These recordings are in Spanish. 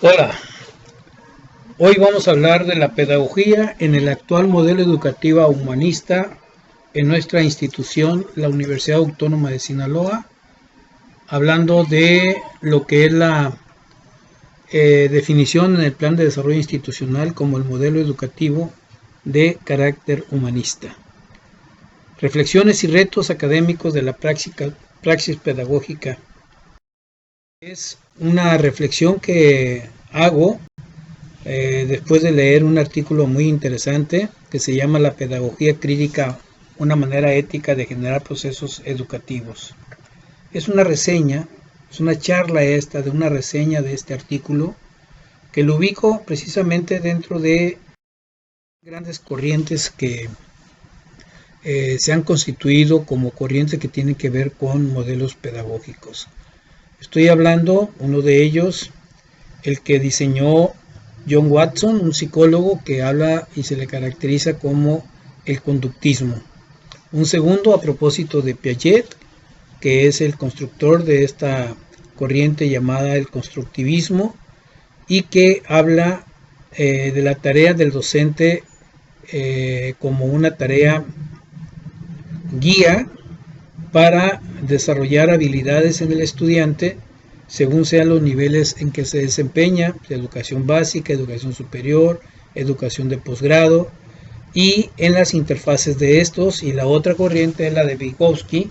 Hola, hoy vamos a hablar de la pedagogía en el actual modelo educativo humanista en nuestra institución, la Universidad Autónoma de Sinaloa, hablando de lo que es la definición en el Plan de Desarrollo Institucional como el modelo educativo de carácter humanista. Reflexiones y retos académicos de la praxis pedagógica. Es una reflexión que hago después de leer un artículo muy interesante que se llama La pedagogía crítica, una manera ética de generar procesos educativos. Es una reseña, es una charla de una reseña de este artículo que lo ubico precisamente dentro de grandes corrientes que se han constituido como corrientes que tienen que ver con modelos pedagógicos. Estoy hablando, uno de ellos, el que diseñó John Watson, un psicólogo que habla y se le caracteriza como el conductismo. Un segundo, a propósito de Piaget, que es el constructor de esta corriente llamada el constructivismo y que habla de la tarea del docente como una tarea guía para desarrollar habilidades en el estudiante según sean los niveles en que se desempeña, educación básica, educación superior, educación de posgrado, y en las interfaces de estos. Y la otra corriente es la de Vygotsky,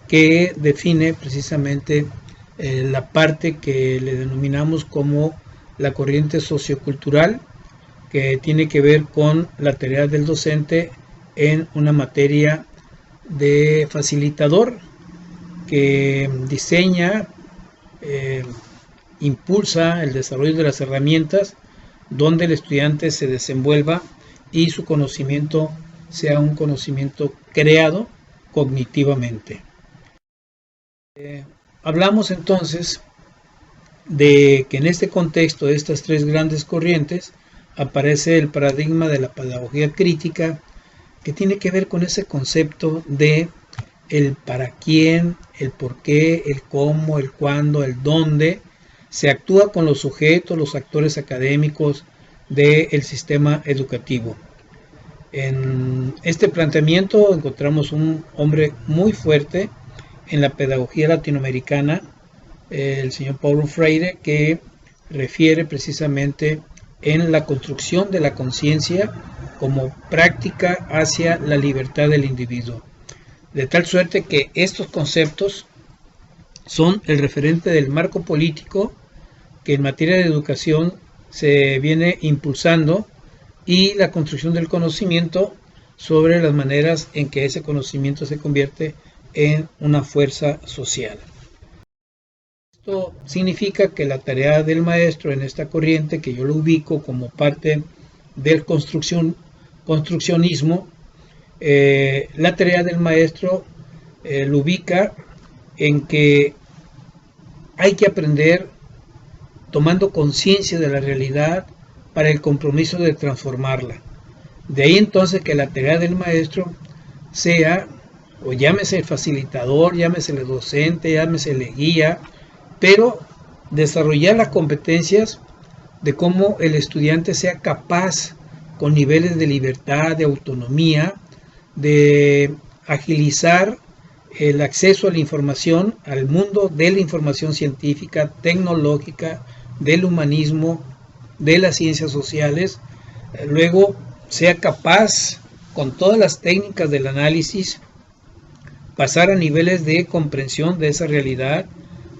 que define precisamente la parte que le denominamos como la corriente sociocultural, que tiene que ver con la tarea del docente en una materia de facilitador, que diseña, impulsa el desarrollo de las herramientas donde el estudiante se desenvuelva y su conocimiento sea un conocimiento creado cognitivamente. Hablamos entonces de que en este contexto de estas tres grandes corrientes aparece el paradigma de la pedagogía crítica, que tiene que ver con ese concepto de el para quién, el por qué, el cómo, el cuándo, el dónde. Se actúa con los sujetos, los actores académicos del sistema educativo. En este planteamiento encontramos un hombre muy fuerte en la pedagogía latinoamericana, el señor Paulo Freire, que refiere precisamente en la construcción de la conciencia como práctica hacia la libertad del individuo. De tal suerte que estos conceptos son el referente del marco político que en materia de educación se viene impulsando y la construcción del conocimiento sobre las maneras en que ese conocimiento se convierte en una fuerza social. Esto significa que la tarea del maestro en esta corriente, que yo lo ubico como parte del construccionismo, la tarea del maestro lo ubica en que hay que aprender tomando conciencia de la realidad para el compromiso de transformarla. De ahí entonces que la tarea del maestro sea, o llámese facilitador, llámese docente, llámese guía, pero desarrollar las competencias de cómo el estudiante sea capaz, con niveles de libertad, de autonomía, de agilizar el acceso a la información, al mundo de la información científica, tecnológica, del humanismo, de las ciencias sociales. Luego sea capaz, con todas las técnicas del análisis, pasar a niveles de comprensión de esa realidad,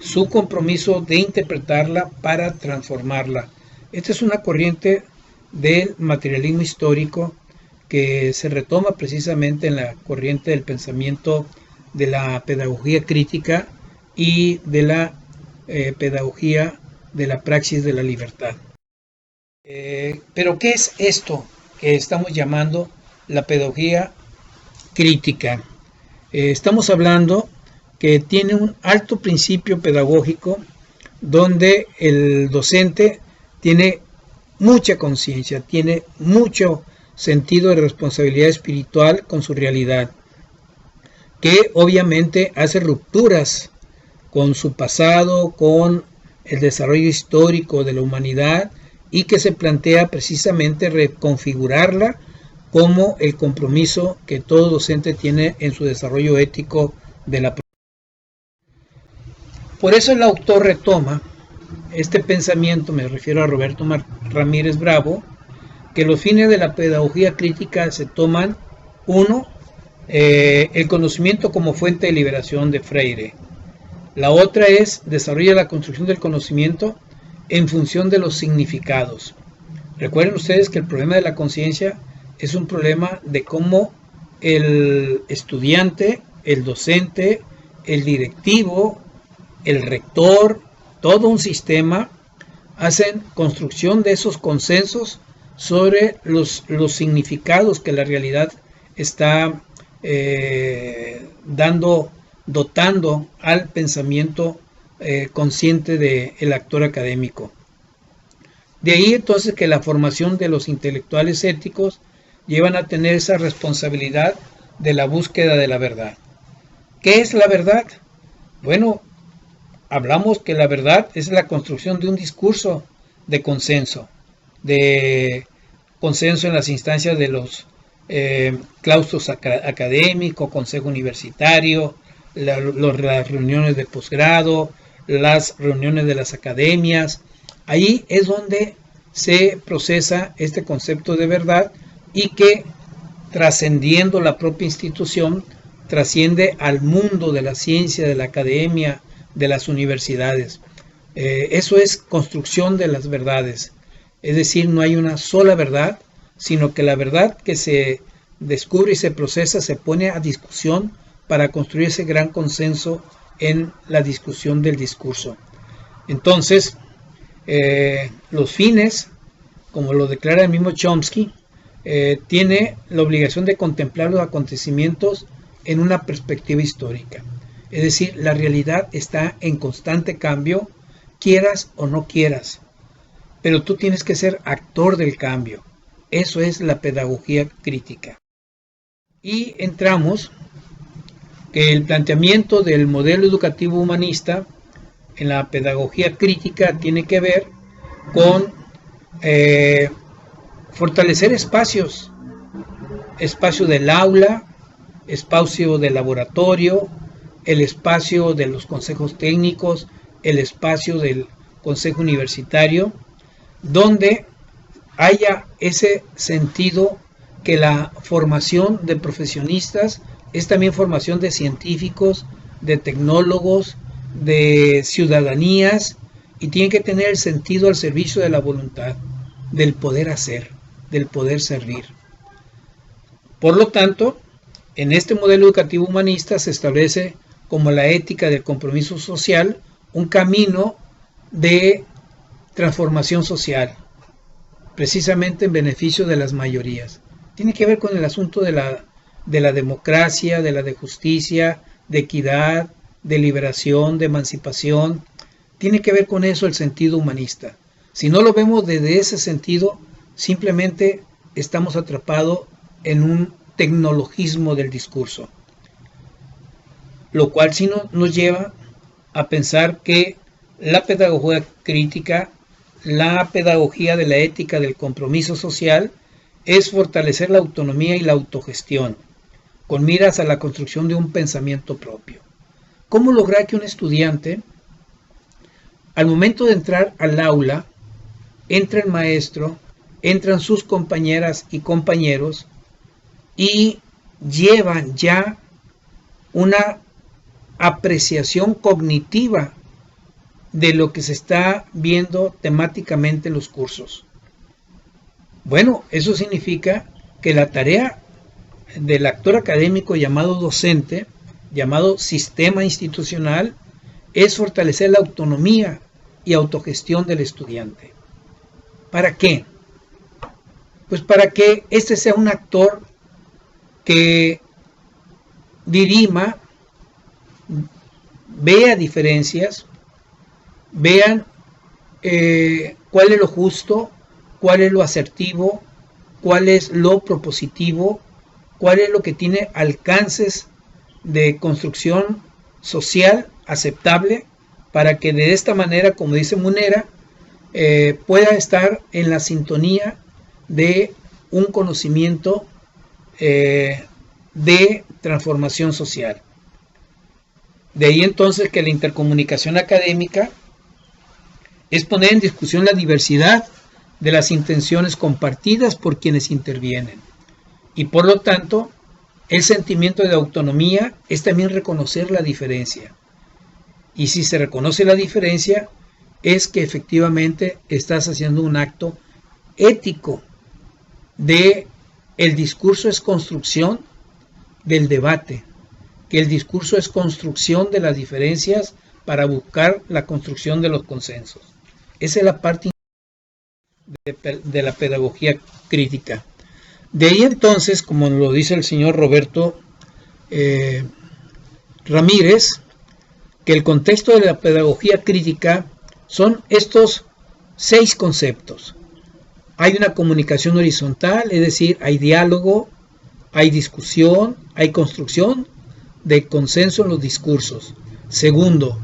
su compromiso de interpretarla para transformarla. Esta es una corriente del materialismo histórico que se retoma precisamente en la corriente del pensamiento de la pedagogía crítica y de la pedagogía de la praxis de la libertad. Pero ¿qué es esto que estamos llamando la pedagogía crítica? Estamos hablando que tiene un alto principio pedagógico donde el docente tiene mucha conciencia, tiene mucho sentido de responsabilidad espiritual con su realidad, que obviamente hace rupturas con su pasado, con el desarrollo histórico de la humanidad y que se plantea precisamente reconfigurarla como el compromiso que todo docente tiene en su desarrollo ético de la profesión. Por eso el autor retoma este pensamiento, me refiero a Roberto Ramírez Bravo, que los fines de la pedagogía crítica se toman, uno, el conocimiento como fuente de liberación de Freire. La otra es desarrollar la construcción del conocimiento en función de los significados. Recuerden ustedes que el problema de la conciencia es un problema de cómo el estudiante, el docente, el directivo, el rector, todo un sistema hacen construcción de esos consensos sobre los significados que la realidad está dotando al pensamiento consciente del actor académico. De ahí entonces que la formación de los intelectuales éticos llevan a tener esa responsabilidad de la búsqueda de la verdad. ¿Qué es la verdad? Bueno, hablamos que la verdad es la construcción de un discurso de consenso en las instancias de los claustros académicos, consejo universitario, las reuniones de posgrado, las reuniones de las academias. Ahí es donde se procesa este concepto de verdad y que, trascendiendo la propia institución, trasciende al mundo de la ciencia, de la academia, de las universidades. Eso es construcción de las verdades. Es decir, no hay una sola verdad, sino que la verdad que se descubre y se procesa se pone a discusión para construir ese gran consenso en la discusión del discurso. Entonces, los fines, como lo declara el mismo Chomsky, tiene la obligación de contemplar los acontecimientos en una perspectiva histórica. Es decir, la realidad está en constante cambio, quieras o no quieras, pero tú tienes que ser actor del cambio. Eso es la pedagogía crítica. Y entramos que el planteamiento del modelo educativo humanista en la pedagogía crítica tiene que ver con fortalecer espacio del aula, espacio del laboratorio, el espacio de los consejos técnicos, el espacio del consejo universitario, donde haya ese sentido que la formación de profesionistas es también formación de científicos, de tecnólogos, de ciudadanías, y tiene que tener el sentido al servicio de la voluntad, del poder hacer, del poder servir. Por lo tanto, en este modelo educativo humanista se establece como la ética del compromiso social un camino de transformación social, precisamente en beneficio de las mayorías. Tiene que ver con el asunto de la democracia, de la de justicia, de equidad, de liberación, de emancipación. Tiene que ver con eso el sentido humanista. Si no lo vemos desde ese sentido, simplemente estamos atrapados en un tecnologismo del discurso, lo cual sí nos lleva a pensar que la pedagogía crítica, la pedagogía de la ética del compromiso social, es fortalecer la autonomía y la autogestión, con miras a la construcción de un pensamiento propio. ¿Cómo lograr que un estudiante, al momento de entrar al aula, entre el maestro, entran sus compañeras y compañeros y llevan ya una apreciación cognitiva de lo que se está viendo temáticamente en los cursos? Bueno, eso significa que la tarea del actor académico llamado docente, llamado sistema institucional, es fortalecer la autonomía y autogestión del estudiante. ¿Para qué? Pues para que este sea un actor que dirima, vea diferencias, vean cuál es lo justo, cuál es lo asertivo, cuál es lo propositivo, cuál es lo que tiene alcances de construcción social aceptable para que de esta manera, como dice Munera, pueda estar en la sintonía de un conocimiento de transformación social. De ahí entonces que la intercomunicación académica es poner en discusión la diversidad de las intenciones compartidas por quienes intervienen. Y por lo tanto, el sentimiento de autonomía es también reconocer la diferencia. Y si se reconoce la diferencia, es que efectivamente estás haciendo un acto ético de el discurso es construcción del debate, que el discurso es construcción de las diferencias para buscar la construcción de los consensos. Esa es la parte de la pedagogía crítica. De ahí entonces, como lo dice el señor Roberto Ramírez, que el contexto de la pedagogía crítica son estos 6 conceptos. Hay una comunicación horizontal, es decir, hay diálogo, hay discusión, hay construcción de consenso en los discursos. Segundo,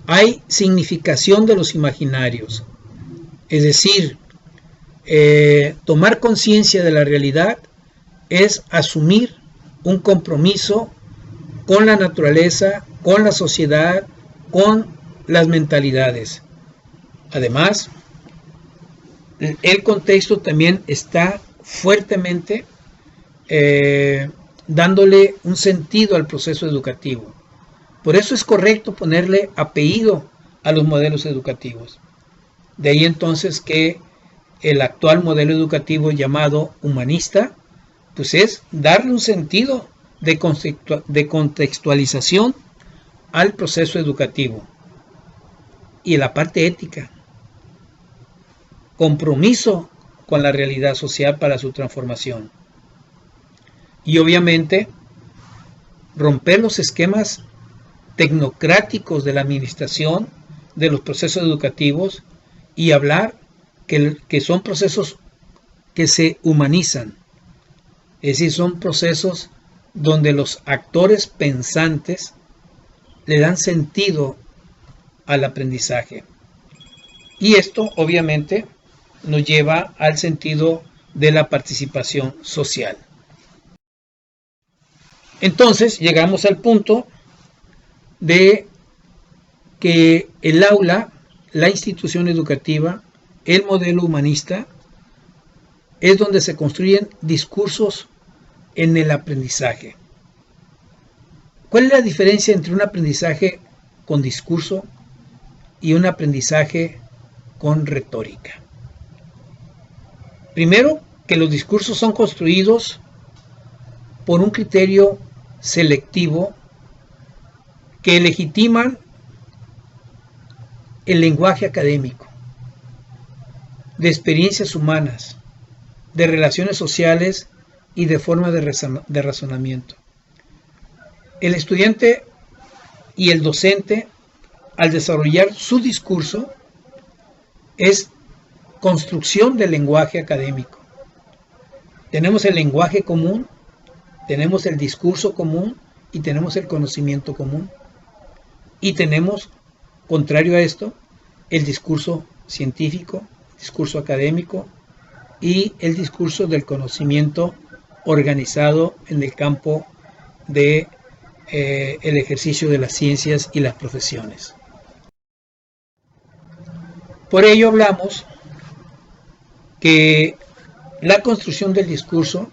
hay significación de los imaginarios, es decir, tomar conciencia de la realidad es asumir un compromiso con la naturaleza, con la sociedad, con las mentalidades. Además, el contexto también está fuertemente dándole un sentido al proceso educativo. Por eso es correcto ponerle apellido a los modelos educativos. De ahí entonces que el actual modelo educativo llamado humanista, pues es darle un sentido de contextualización al proceso educativo. Y la parte ética, compromiso con la realidad social para su transformación. Y obviamente romper los esquemas tecnocráticos de la administración de los procesos educativos y hablar que son procesos que se humanizan, es decir, son procesos donde los actores pensantes le dan sentido al aprendizaje. Y esto obviamente nos lleva al sentido de la participación social. Entonces llegamos al punto de que el aula, la institución educativa, el modelo humanista, es donde se construyen discursos en el aprendizaje. ¿Cuál es la diferencia entre un aprendizaje con discurso y un aprendizaje con retórica? Primero, que los discursos son construidos por un criterio selectivo que legitiman el lenguaje académico, de experiencias humanas, de relaciones sociales y de forma de razonamiento. El estudiante y el docente, al desarrollar su discurso, es construcción del lenguaje académico. Tenemos el lenguaje común, tenemos el discurso común y tenemos el conocimiento común. Y tenemos, contrario a esto, el discurso científico, discurso académico y el discurso del conocimiento organizado en el campo de el ejercicio de las ciencias y las profesiones. Por ello hablamos que la construcción del discurso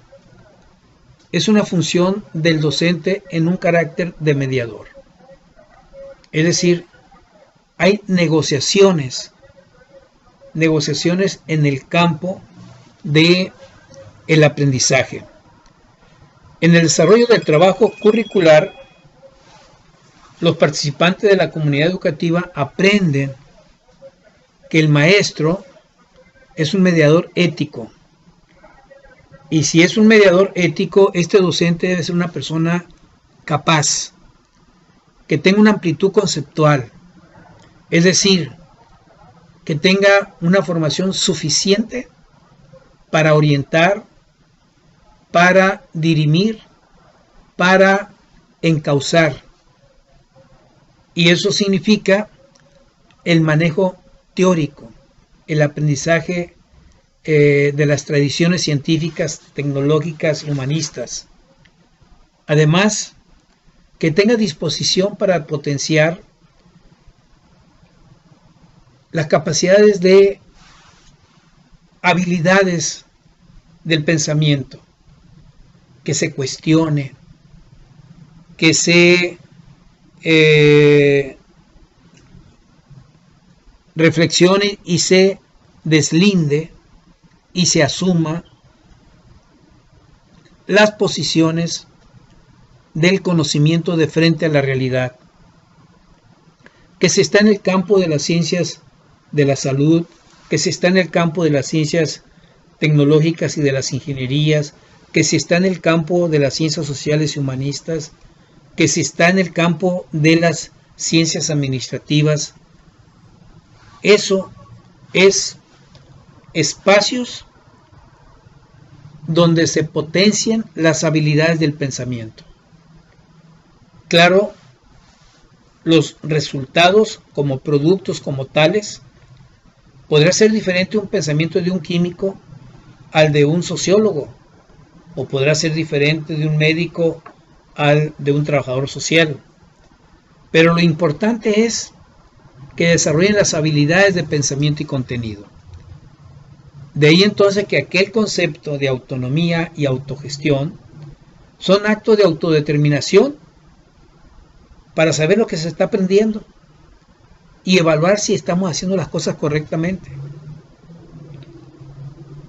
es una función del docente en un carácter de mediador. Es decir, hay negociaciones en el campo de el aprendizaje. En el desarrollo del trabajo curricular, los participantes de la comunidad educativa aprenden que el maestro es un mediador ético. Y si es un mediador ético, este docente debe ser una persona capaz, que tenga una amplitud conceptual, es decir, que tenga una formación suficiente para orientar, para dirimir, para encauzar. Y eso significa el manejo teórico, el aprendizaje de las tradiciones científicas, tecnológicas y humanistas. Además, que tenga disposición para potenciar las capacidades de habilidades del pensamiento, que se cuestione, que se reflexione y se deslinde y se asuma las posiciones del conocimiento de frente a la realidad, que se está en el campo de las ciencias de la salud, que se está en el campo de las ciencias tecnológicas y de las ingenierías, que se está en el campo de las ciencias sociales y humanistas, que se está en el campo de las ciencias administrativas. Eso es espacios donde se potencian las habilidades del pensamiento. Claro, los resultados como productos como tales, podrá ser diferente un pensamiento de un químico al de un sociólogo, o podrá ser diferente de un médico al de un trabajador social. Pero lo importante es que desarrollen las habilidades de pensamiento y contenido. De ahí entonces que aquel concepto de autonomía y autogestión son actos de autodeterminación para saber lo que se está aprendiendo y evaluar si estamos haciendo las cosas correctamente.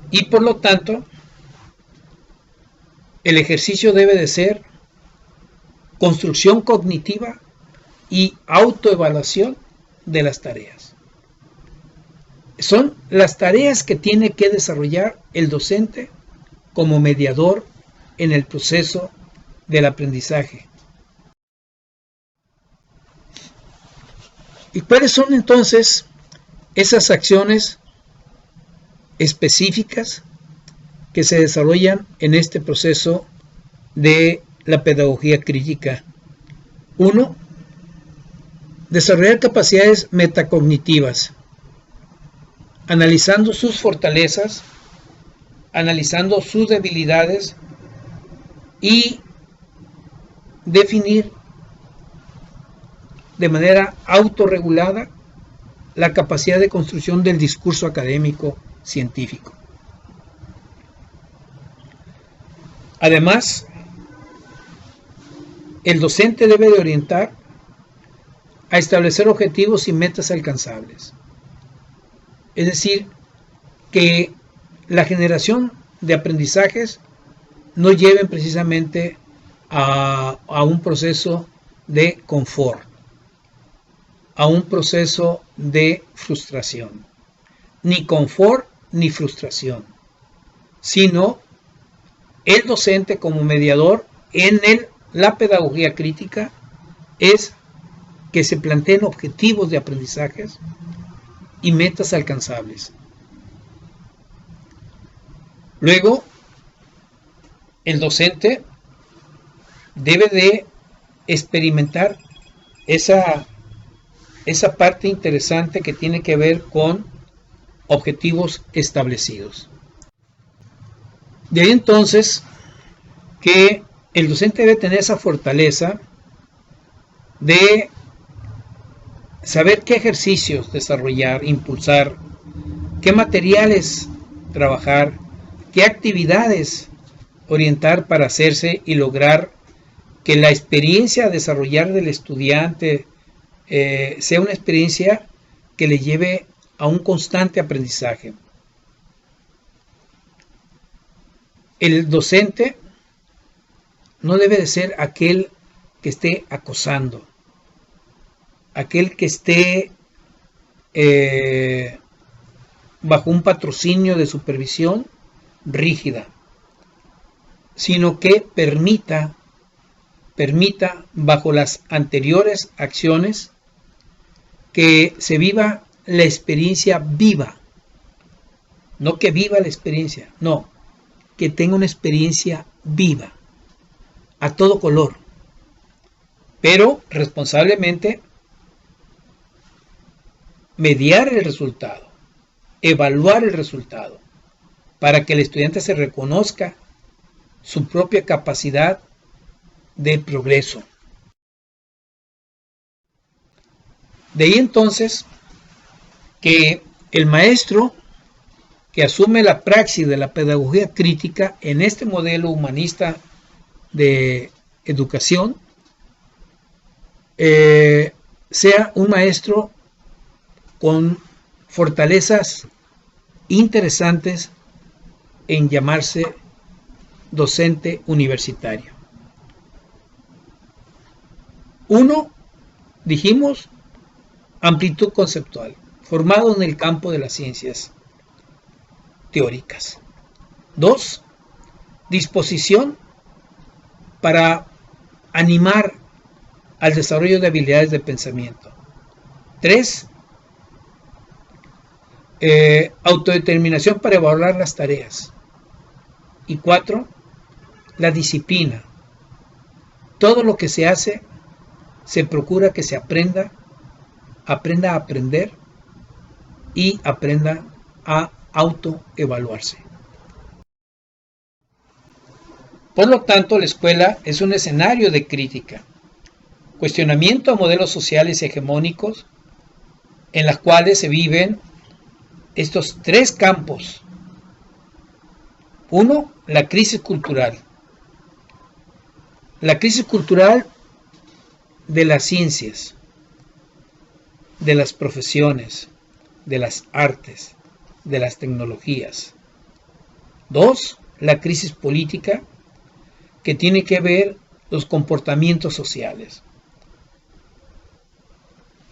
Y por lo tanto, el ejercicio debe de ser construcción cognitiva y autoevaluación de las tareas. Son las tareas que tiene que desarrollar el docente como mediador en el proceso del aprendizaje. ¿Y cuáles son entonces esas acciones específicas que se desarrollan en este proceso de la pedagogía crítica? 1. Desarrollar capacidades metacognitivas, analizando sus fortalezas, analizando sus debilidades y definir de manera autorregulada la capacidad de construcción del discurso académico científico. Además, el docente debe de orientar a establecer objetivos y metas alcanzables. Es decir, que la generación de aprendizajes no lleven precisamente a un proceso de confort, a un proceso de frustración. Ni confort ni frustración, sino el docente como mediador en la pedagogía crítica es que se planteen objetivos de aprendizajes y metas alcanzables. Luego, el docente debe de experimentar esa parte interesante que tiene que ver con objetivos establecidos. De ahí entonces que el docente debe tener esa fortaleza de saber qué ejercicios desarrollar, impulsar, qué materiales trabajar, qué actividades orientar para hacerse y lograr que la experiencia a desarrollar del estudiante sea una experiencia que le lleve a un constante aprendizaje. El docente no debe de ser aquel que esté acosando, aquel que esté bajo un patrocinio de supervisión rígida, sino que permita bajo las anteriores acciones que se viva la experiencia viva, no que viva la experiencia, no, que tenga una experiencia viva, a todo color, pero responsablemente mediar el resultado, evaluar el resultado, para que el estudiante se reconozca su propia capacidad de progreso. De ahí entonces que el maestro que asume la praxis de la pedagogía crítica en este modelo humanista de educación sea un maestro con fortalezas interesantes en llamarse docente universitario. Uno, dijimos, amplitud conceptual, formado en el campo de las ciencias teóricas. 2, disposición para animar al desarrollo de habilidades de pensamiento. 3, autodeterminación para evaluar las tareas. Y 4, la disciplina. Todo lo que se hace, se procura que se aprenda a aprender y aprenda a autoevaluarse. Por lo tanto, la escuela es un escenario de crítica, cuestionamiento a modelos sociales hegemónicos en los cuales se viven estos tres campos. Uno, la crisis cultural. La crisis cultural de las ciencias, de las profesiones, de las artes, de las tecnologías. 2, la crisis política, que tiene que ver los comportamientos sociales.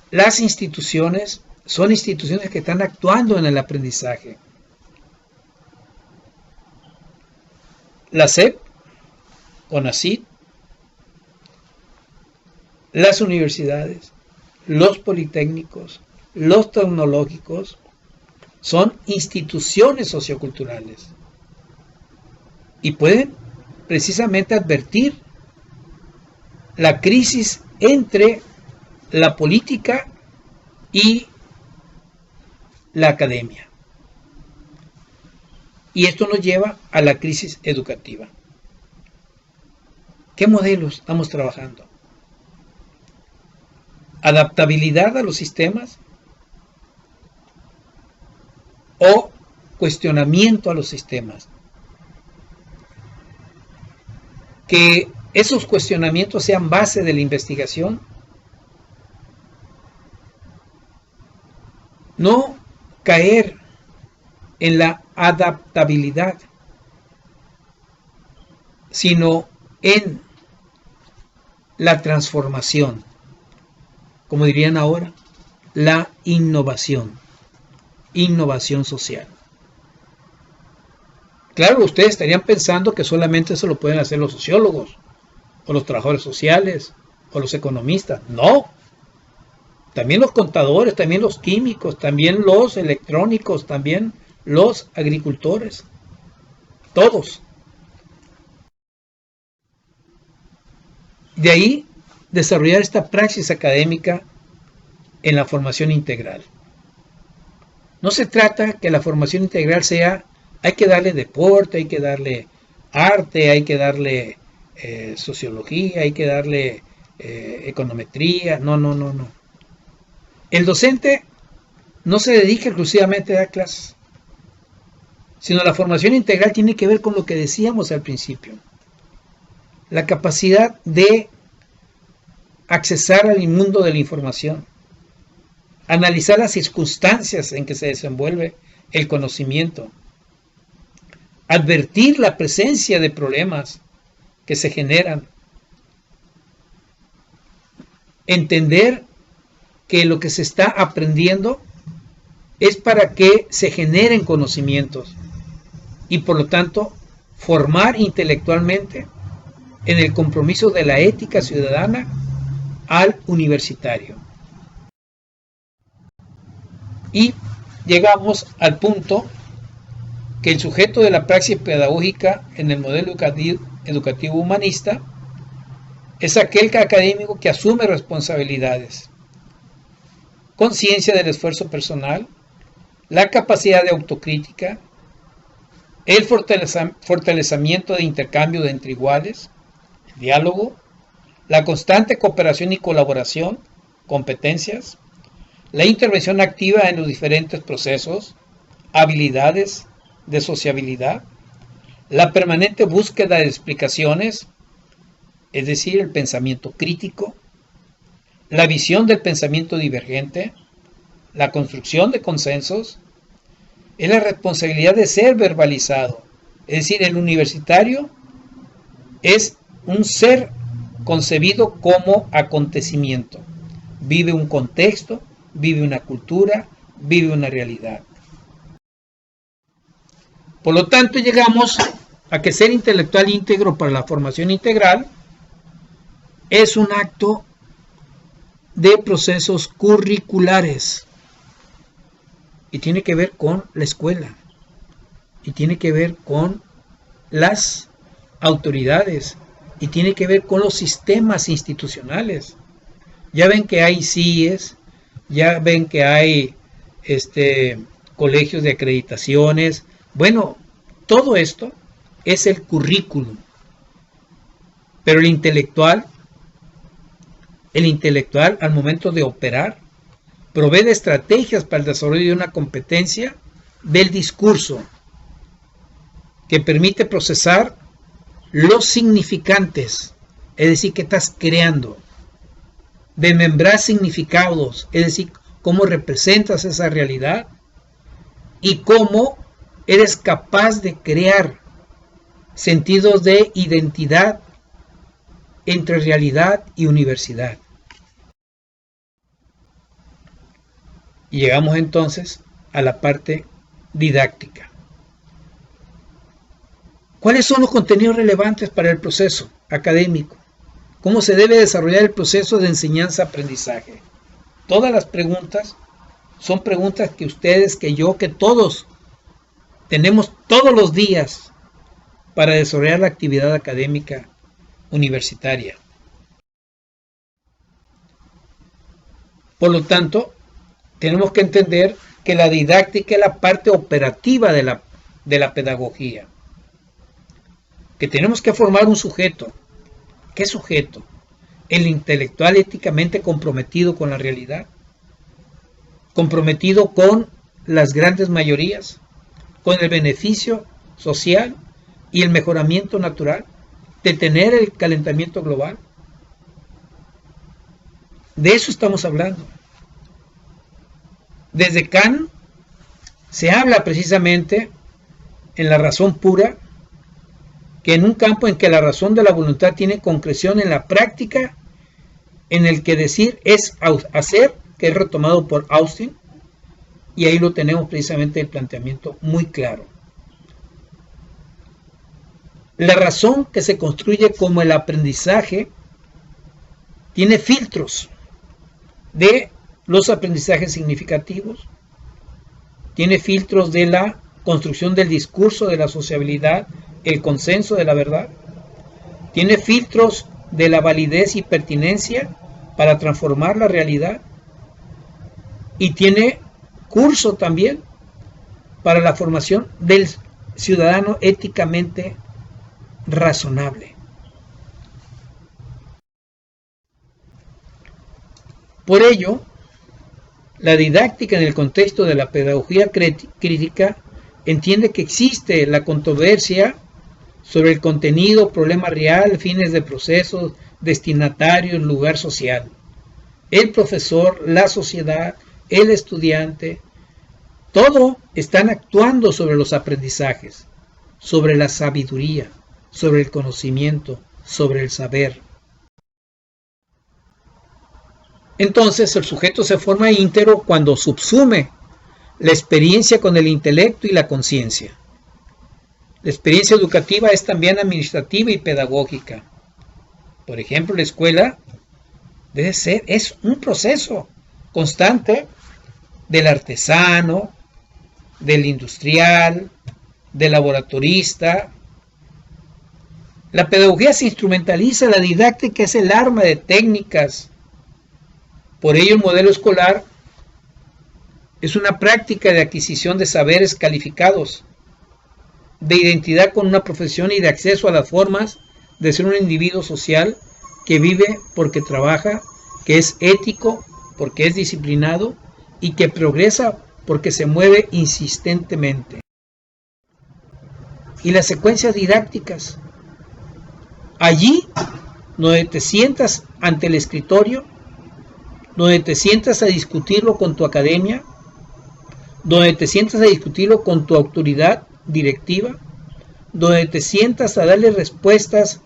Las instituciones son instituciones que están actuando en el aprendizaje. La SEP, CONACYT, las universidades, los politécnicos, los tecnológicos, son instituciones socioculturales y pueden precisamente advertir la crisis entre la política y la academia. Y esto nos lleva a la crisis educativa. ¿Qué modelos estamos trabajando? ¿Adaptabilidad a los sistemas o cuestionamiento a los sistemas? Que esos cuestionamientos sean base de la investigación. No caer en la adaptabilidad, sino en la transformación. Como dirían ahora, la innovación social. Claro, ustedes estarían pensando que solamente eso lo pueden hacer los sociólogos, o los trabajadores sociales, o los economistas. No. También los contadores, también los químicos, también los electrónicos, también los agricultores. Todos. De ahí desarrollar esta praxis académica en la formación integral. No se trata que la formación integral sea, hay que darle deporte, hay que darle arte, hay que darle sociología, hay que darle econometría. No. El docente no se dedica exclusivamente a dar clases, sino la formación integral tiene que ver con lo que decíamos al principio. La capacidad de accesar al mundo de la información, analizar las circunstancias en que se desenvuelve el conocimiento, advertir la presencia de problemas que se generan, entender que lo que se está aprendiendo es para que se generen conocimientos y por lo tanto formar intelectualmente en el compromiso de la ética ciudadana al universitario. Y llegamos al punto que el sujeto de la praxis pedagógica en el modelo educativo humanista es aquel académico que asume responsabilidades, conciencia del esfuerzo personal, la capacidad de autocrítica, el fortalecimiento de intercambio entre iguales, el diálogo, la constante cooperación y colaboración, competencias, la intervención activa en los diferentes procesos, habilidades de sociabilidad, la permanente búsqueda de explicaciones, es decir, el pensamiento crítico, la visión del pensamiento divergente, la construcción de consensos, es la responsabilidad de ser verbalizado. Es decir, el universitario es un ser concebido como acontecimiento. Vive un contexto, vive una cultura, vive una realidad. Por lo tanto, llegamos a que ser intelectual íntegro para la formación integral es un acto de procesos curriculares y tiene que ver con la escuela y tiene que ver con las autoridades y tiene que ver con los sistemas institucionales. Ya ven que hay CIEs, ya ven que hay colegios de acreditaciones. Bueno, todo esto es el currículum. Pero el intelectual al momento de operar, provee de estrategias para el desarrollo de una competencia del discurso que permite procesar los significantes, es decir, que estás creando, desmembrar significados, es decir, cómo representas esa realidad y cómo eres capaz de crear sentidos de identidad entre realidad y universidad. Y llegamos entonces a la parte didáctica. ¿Cuáles son los contenidos relevantes para el proceso académico? ¿Cómo se debe desarrollar el proceso de enseñanza-aprendizaje? Todas las preguntas son preguntas que ustedes, que yo, que todos tenemos todos los días para desarrollar la actividad académica universitaria. Por lo tanto, tenemos que entender que la didáctica es la parte operativa de la pedagogía. Que tenemos que formar un sujeto. ¿Qué sujeto? El intelectual éticamente comprometido con la realidad, comprometido con las grandes mayorías, con el beneficio social y el mejoramiento natural, detener el calentamiento global. De eso estamos hablando. Desde Kant se habla precisamente en la razón pura, que en un campo en que la razón de la voluntad tiene concreción en la práctica, en el que decir es hacer, que es retomado por Austin, y ahí lo tenemos precisamente el planteamiento muy claro. La razón que se construye como el aprendizaje tiene filtros de los aprendizajes significativos, tiene filtros de la construcción del discurso, de la sociabilidad, el consenso de la verdad, tiene filtros de la validez y pertinencia para transformar la realidad y tiene curso también para la formación del ciudadano éticamente razonable. Por ello, la didáctica en el contexto de la pedagogía crítica entiende que existe la controversia sobre el contenido, problema real, fines de procesos, destinatarios, lugar social. El profesor, la sociedad, el estudiante, todo están actuando sobre los aprendizajes, sobre la sabiduría, sobre el conocimiento, sobre el saber. Entonces el sujeto se forma íntegro cuando subsume la experiencia con el intelecto y la conciencia. La experiencia educativa es también administrativa y pedagógica. Por ejemplo, la escuela es un proceso constante del artesano, del industrial, del laboratorista. La pedagogía se instrumentaliza, la didáctica es el arma de técnicas. Por ello el modelo escolar Es una práctica de adquisición de saberes calificados, de identidad con una profesión y de acceso a las formas de ser un individuo social que vive porque trabaja, que es ético porque es disciplinado y que progresa porque se mueve insistentemente. Y las secuencias didácticas, allí donde te sientas ante el escritorio, donde te sientas a discutirlo con tu academia, donde te sientas a discutirlo con tu autoridad directiva, donde te sientas a darle respuestas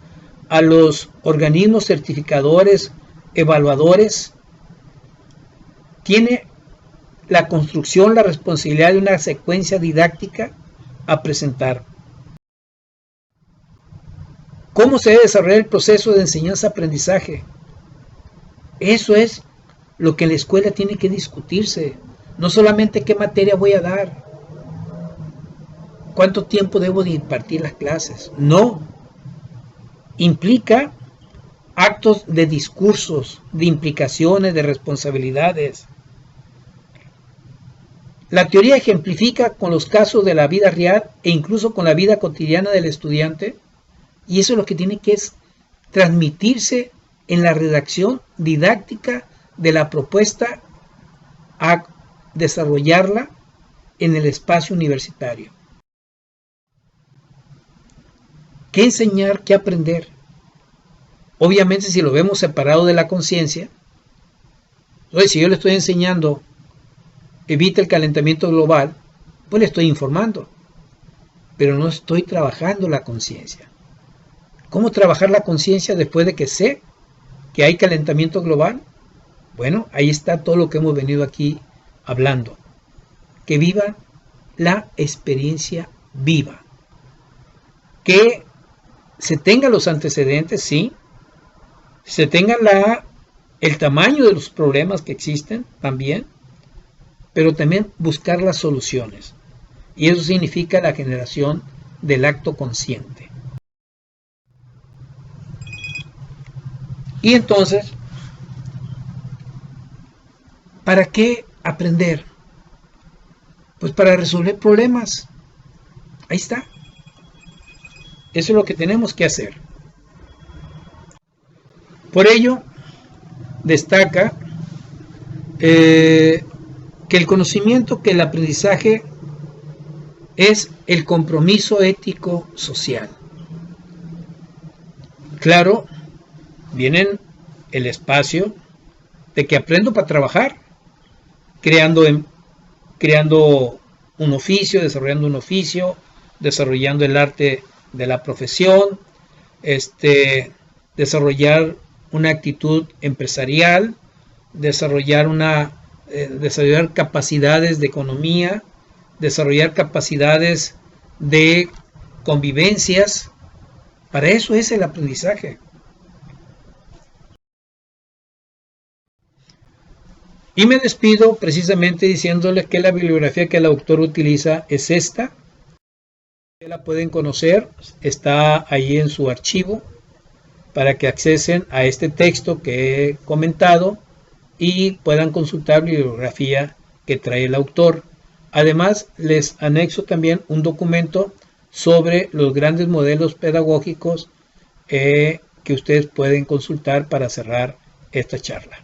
a los organismos certificadores, evaluadores, tiene la construcción, la responsabilidad de una secuencia didáctica a presentar. ¿Cómo se debe desarrollar el proceso de enseñanza-aprendizaje? Eso es lo que en la escuela tiene que discutirse. No solamente qué materia voy a dar, cuánto tiempo debo de impartir las clases. No. Implica actos de discursos, de implicaciones, de responsabilidades. La teoría ejemplifica con los casos de la vida real e incluso con la vida cotidiana del estudiante, y eso es lo que tiene que transmitirse en la redacción didáctica de la propuesta a desarrollarla en el espacio universitario. ¿Qué enseñar? ¿Qué aprender? Obviamente, si lo vemos separado de la conciencia, entonces si yo le estoy enseñando evita el calentamiento global, pues le estoy informando, pero no estoy trabajando la conciencia. ¿Cómo trabajar la conciencia después de que sé que hay calentamiento global? Bueno, ahí está todo lo que hemos venido aquí hablando. Que viva la experiencia viva. Que se tengan los antecedentes, sí. Se tenga el tamaño de los problemas que existen también, pero también buscar las soluciones. Y eso significa la generación del acto consciente. Y entonces, ¿para qué aprender? Pues para resolver problemas. Ahí está. Eso es lo que tenemos que hacer. Por ello, destaca que el conocimiento, que el aprendizaje es el compromiso ético social. Claro, viene el espacio de que aprendo para trabajar, creando un oficio, desarrollando un oficio, desarrollando el arte de la profesión, desarrollar una actitud empresarial, desarrollar capacidades de economía, desarrollar capacidades de convivencias. Para eso es el aprendizaje. Y me despido precisamente diciéndoles que la bibliografía que el autor utiliza es esta. La pueden conocer, está ahí en su archivo para que accesen a este texto que he comentado y puedan consultar la bibliografía que trae el autor. Además, les anexo también un documento sobre los grandes modelos pedagógicos que ustedes pueden consultar para cerrar esta charla.